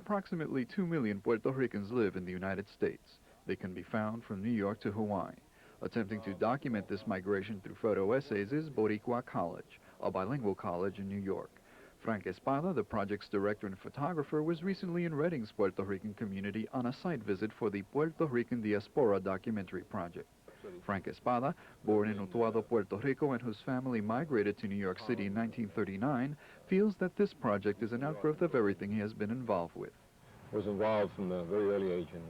approximately 2 million Puerto Ricans live in the United States. They can be found from New York to Hawaii. Attempting to document this migration through photo essays is Boricua College, a bilingual college in New York. Frank Espada, the project's director and photographer, was recently in Redding's Puerto Rican community on a site visit for the Puerto Rican Diaspora documentary project. Frank Espada, born in Utuado, Puerto Rico, and whose family migrated to New York City in 1939, feels that this project is an outgrowth of everything he has been involved with. I was involved from a very early age in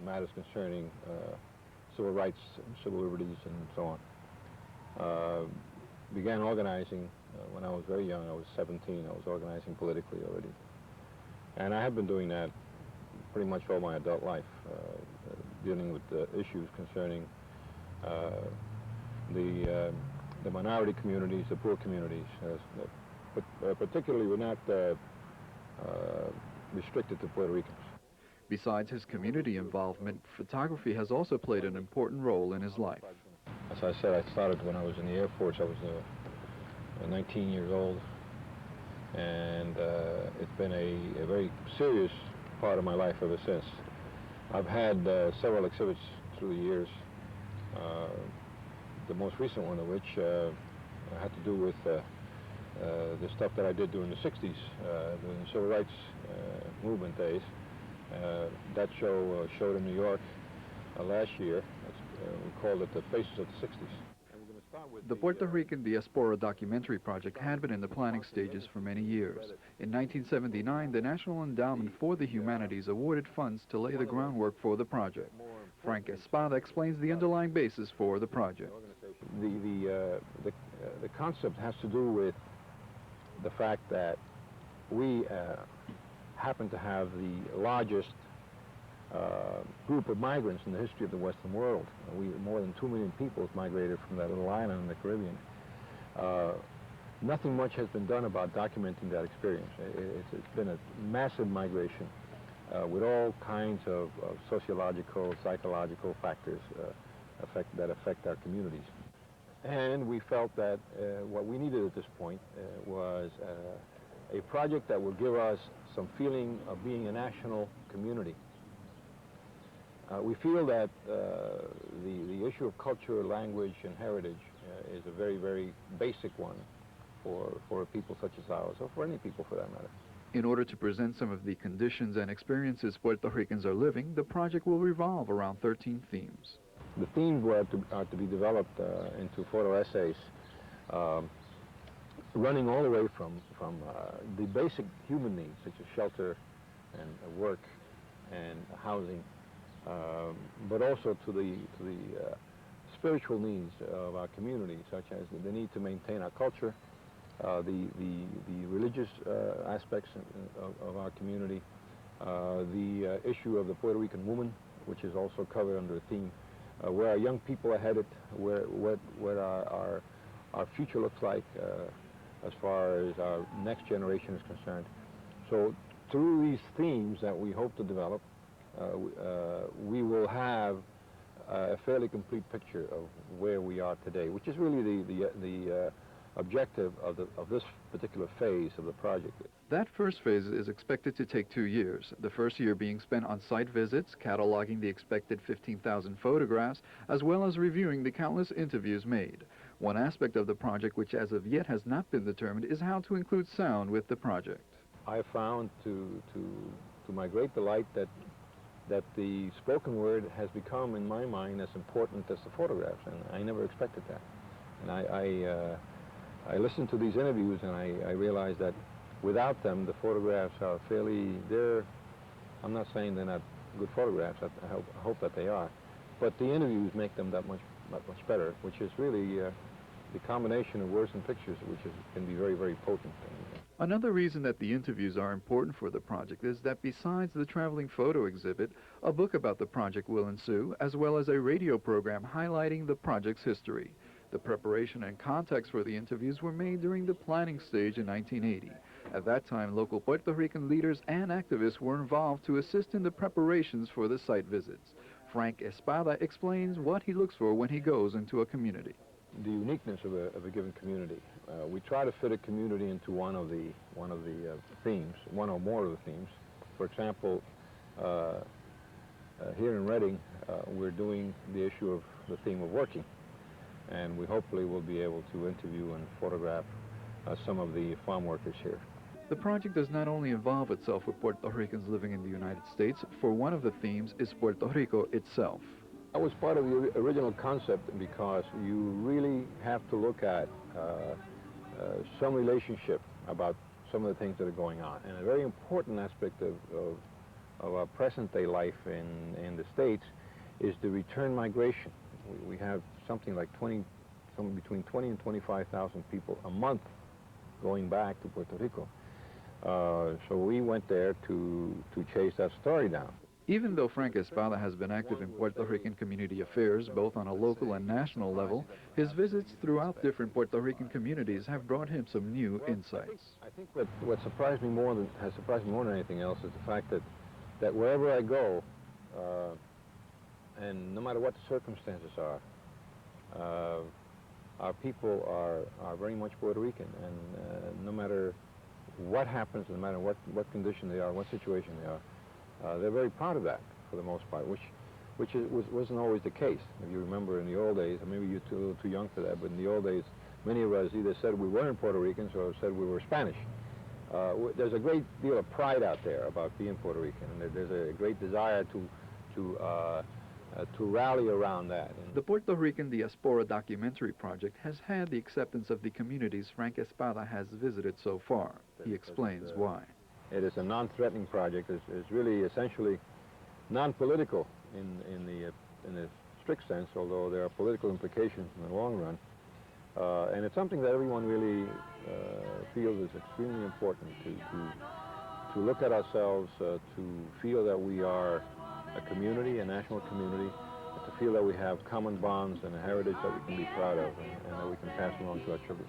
matters concerning civil rights, civil liberties, and so on. Began organizing when I was very young. I was 17. I was organizing politically already. And I have been doing that pretty much all my adult life, dealing with issues concerning the minority communities, the poor communities, but particularly we're not restricted to Puerto Ricans. Besides his community involvement, photography has also played an important role in his life. As I said, I started when I was in the Air Force. I was 19 years old, and it's been a very serious part of my life ever since. I've had several exhibits through the years, the most recent one of which had to do with the stuff that I did during the 60s, during the civil rights movement days. That show showed in New York last year. We called it The Faces of the 60s. The Puerto Rican Diaspora documentary project had been in the planning stages for many years. In 1979, the National Endowment for the Humanities awarded funds to lay the groundwork for the project. Frank Espada explains the underlying basis for the project. The concept has to do with the fact that we happen to have the largest group of migrants in the history of the Western world. More than 2 million people have migrated from that little island in the Caribbean. Nothing much has been done about documenting that experience. It's been a massive migration with all kinds of sociological, psychological factors that affect our communities. And we felt that what we needed at this point was a project that would give us some feeling of being a national community. We feel that the issue of culture, language, and heritage is a very, very basic one for a people such as ours, or for any people for that matter. In order to present some of the conditions and experiences Puerto Ricans are living, the project will revolve around 13 themes. The themes are to be developed into photo essays, running all the way from the basic human needs, such as shelter and work and housing, but also to the spiritual needs of our community, such as the need to maintain our culture, the religious aspects of our community, the issue of the Puerto Rican woman, which is also covered under a theme, where our young people are headed, where our future looks like as far as our next generation is concerned. So through these themes that we hope to develop, we will have a fairly complete picture of where we are today, which is really the objective of this particular phase of the project. That first phase is expected to take 2 years, the first year being spent on site visits, cataloging the expected 15,000 photographs, as well as reviewing the countless interviews made. One aspect of the project which as of yet has not been determined is how to include sound with the project. I found to my great delight that the spoken word has become, in my mind, as important as the photographs, and I never expected that. And I listened to these interviews, and I realized that without them, the photographs are I'm not saying they're not good photographs, I hope that they are, but the interviews make them that much better, which is really the combination of words and pictures, which can be very, very potent. Another reason that the interviews are important for the project is that besides the traveling photo exhibit, a book about the project will ensue, as well as a radio program highlighting the project's history. The preparation and context for the interviews were made during the planning stage in 1980. At that time, local Puerto Rican leaders and activists were involved to assist in the preparations for the site visits. Frank Espada explains what he looks for when he goes into a community. The uniqueness of a given community. We try to fit a community into one of the themes, one or more of the themes, For example, here in Reading, we're doing the issue of the theme of working, and we hopefully will be able to interview and photograph some of the farm workers here. The project does not only involve itself with Puerto Ricans living in the United States, for one of the themes is Puerto Rico itself. That was part of the original concept because you really have to look at some relationship about some of the things that are going on. And a very important aspect of our present-day life in the States is the return migration. We have something like between 20 and 25,000 people a month going back to Puerto Rico. So we went there to chase that story down. Even though Frank Espada has been active in Puerto Rican community affairs, both on a local and national level, his visits throughout different Puerto Rican communities have brought him some new insights. I think what has surprised me more than anything else is the fact that wherever I go, and no matter what the circumstances are, our people are very much Puerto Rican, and no matter what happens, no matter what condition they are, what situation they are, they're very proud of that for the most part, which wasn't always the case. If you remember in the old days, and maybe you're a little too young for that, but in the old days, many of us either said we weren't Puerto Ricans or said we were Spanish. There's a great deal of pride out there about being Puerto Rican, and there's a great desire to rally around that. The Puerto Rican Diaspora Documentary Project has had the acceptance of the communities Frank Espada has visited so far. He explains why. It is a non-threatening project. It's really essentially non-political in the strict sense, although there are political implications in the long run. And it's something that everyone really feels is extremely important to look at ourselves, to feel that we are a community, a national community, to feel that we have common bonds and a heritage that we can be proud of and that we can pass along to our children.